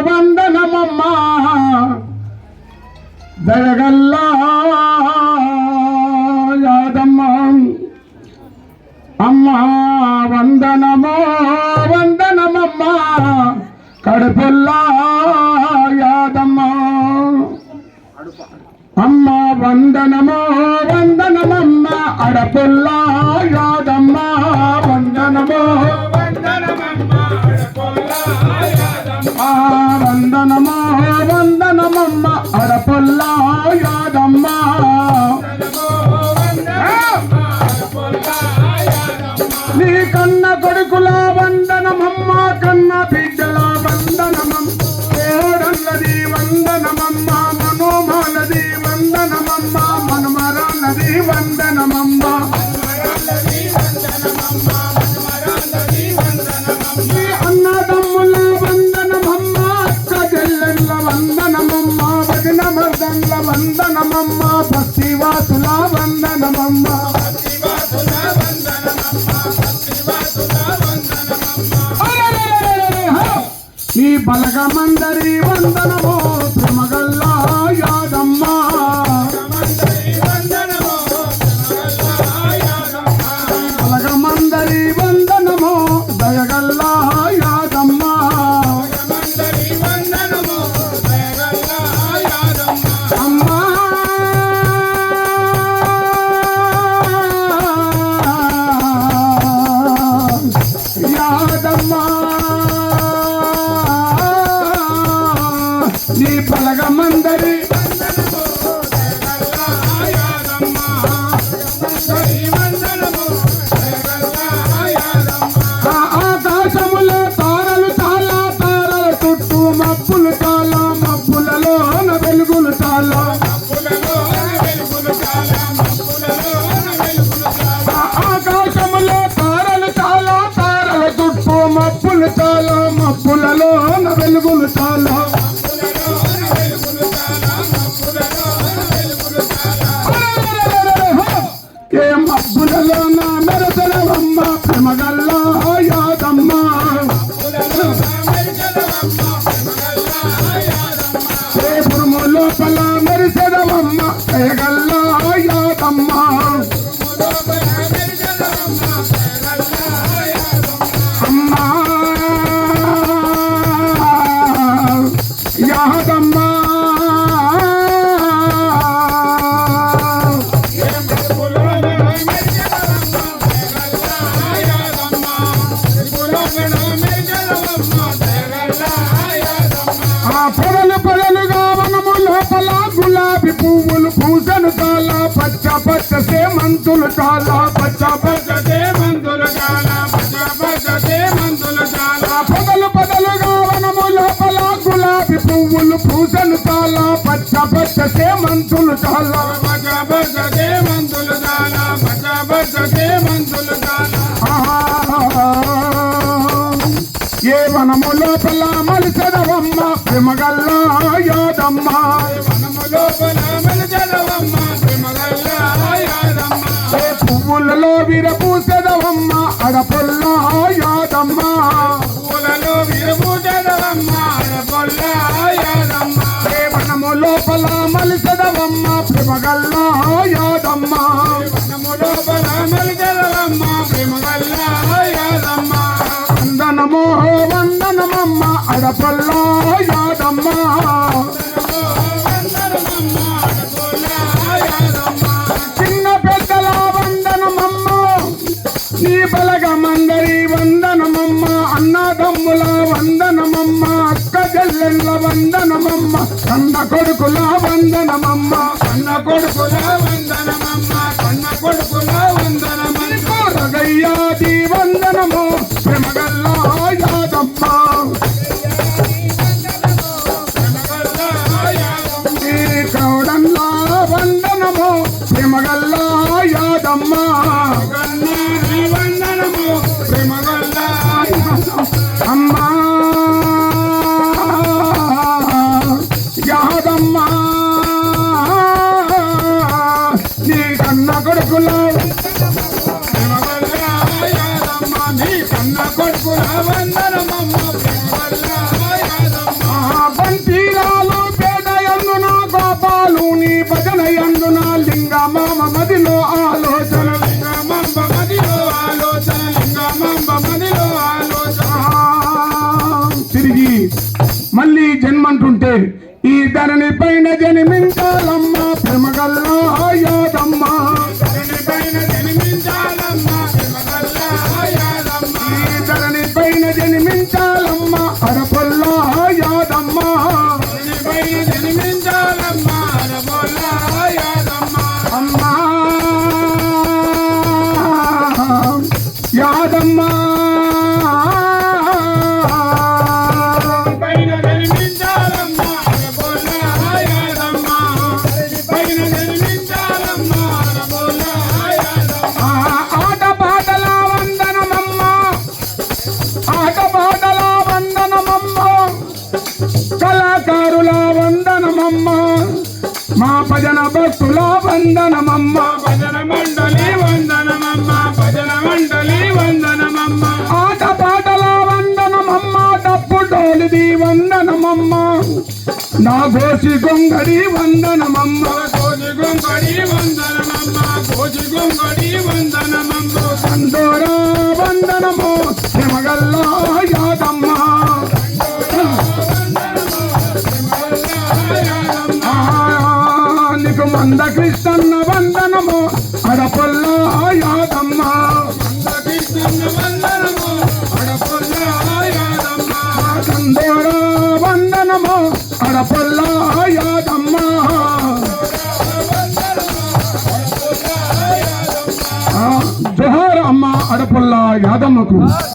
వందనమమ్మ దయగల్లా యాదమ్మ అమ్మ వందనమో వందనమమ్మ కడుపుల్లా యాదమ్మ అమ్మ వందనమో వందనమమ్మ అడపుల్లా యాదమ్మ వందనమో వందనమమ్మ వందనమో వందనమమ్మ అడపుల్లా యాదమ్మ నీ కన్న కొడుకుల వందనమమ్మ కన్న బిడ్డల వందనమమ్మ కోడన్నది వందనమమ్మ మనోమాలది వందనమమ్మ మనమరాన్నది వందనమమ్మ నీ అన్నదమ్ముల వందనమమ్మ అక్క చెల్లెళ్ళ వందనమమ్మ వదిన మర్దన్ల వందనమమ్మ భక్తివాసుల వందనమమ్మ నీ బలగమందరి వందనమో ప్రేమగల్లా యాదమ్మ బలగమందరి వందనమో దయగల్లా యాదమ్మ అమ్మా యాదమ్మ నీ బలగమందరి ఆకాశములో తారలు చాలా తారల చుట్టూ మబ్బులు చాలా మబ్బులలోన వెలుగులు చాలా ఆకాశములో తారలు చాలా తారల చుట్టూ మబ్బులు చాలా మబ్బులలోన వెలుగులు చాలా ఏ మబ్బులలో నా మెరసలవమ్మ ప్రేమగల్లా యాదమ్మ ఏ పురుము లోపల మెరిసెదవమ్మ దయగల్లా యాదమ్మ అమ్మా యాదమ్మ పొదలు పొదలుగా వనము లోపల గులాబీ పువ్వులు పూసను చాలా పచ్చ పచ్చ సేమంతులు చాలా పచ్చ పచ్చ సేమంతులు చాలా పచ్చ పచ్చ సేమంతులు చాలా పొదలు పొదలుగా వనము లోపల గులాబీ పువ్వులు పూసను చాలా పచ్చ పచ్చ సేమంతులు చాలా పచ్చ పచ్చ సేమంతులు చాలా పచ్చ పచ్చ సేమంతులు చాలా ఏ వనము లోపల మలిసెదవమ్మ ప్రేమగల్లా యాదమ్మ వనము లోపల మలిసెదవమ్మ ప్రేమగల్లా యాదమ్మ ఏ పువ్వులలో విరపూసెదవమ్మ అడపొల్లా యాదమ్మ పువ్వులలో విరపూసెదవమ్మ అడపొల్లా యాదమ్మ ఏ వనము లోపల మలిసెదవమ్మ ప్రేమగల్లా యాదమ్మ వనము లోపల మలిసెదవమ్మ ప్రేమగల్లా యాదమ్మ వందనమో వందనమమ్మ అడపల్లా యాదమ్మ చిన్న పెద్దల వందనమమ్మ నీ బలగమందరి వందనమమ్మ అన్నదమ్ముల వందనమమ్మ అక్క చెల్లెళ్ళ వందనమమ్మ కన్న కొడుకుల వందనమమ్మ కన్న కొడుకుల వందనమమ్మ కన్న కొడుకుల వందనమమ్మ రగయ్యాది వందనమో ప్రేమగల్లా యాదమ్మ కౌడల్లా వందనమో ప్రేమగల్లా యాదమ్మ వందనమో ప్రేమగల్లా అమ్మా యాదమ్మ మళ్ళీ జన్మంటుంటే ఈ ధరణి పైన జన్మించాలమ్మా ప్రేమగల్లా యాదమ్మ ధరణి పైన జన్మించాలమ్మా ప్రేమగల్లా యాదమ్మ ఈ ధరణి పైన జన్మించాలమ్మా అరపల్లా యాదమ్మ ధరణి పైన జన్మించాలమ్మా అరబోలా యాదమ్మ అమ్మా యాదమ్మ పైన జన్మించాలమ్మా అరబోలా యాదమ్మ పైన జన్మించాలమ్మా అరబోలా యాదమ్మ ఆటపాటల వందనమమ్మ ఆటపాటల వందనమమ్మ కళాకారుల వందనమమ్మ మా భజన భక్తుల వందనమమ్మ భజన మండలి వందనమమ్మ భజన మండలి వందనమమ్మ ఆటపాటల వందనమమ్మ డప్పు డోలిది వందనమమ్మ నా గోసి గొంగడి వందనమమ్మ కోజి గొంగడి వందనమమ్మ కోజి గొంగడి వందనమమ్మ సందోరా వందనమో హిమగల్లా యాదమ్మ ఆ, నీకు మంద కృష్ణన్న వందనమో అడపల్లా యాదమ్మ కృష్ణ వందనము అడపొల్లా యాదమ్మ సందోరా వందనమో అడపల్లా యాదమ్మ ఆ, జోహార్ అమ్మ అడపల్లా యాదమ్మకు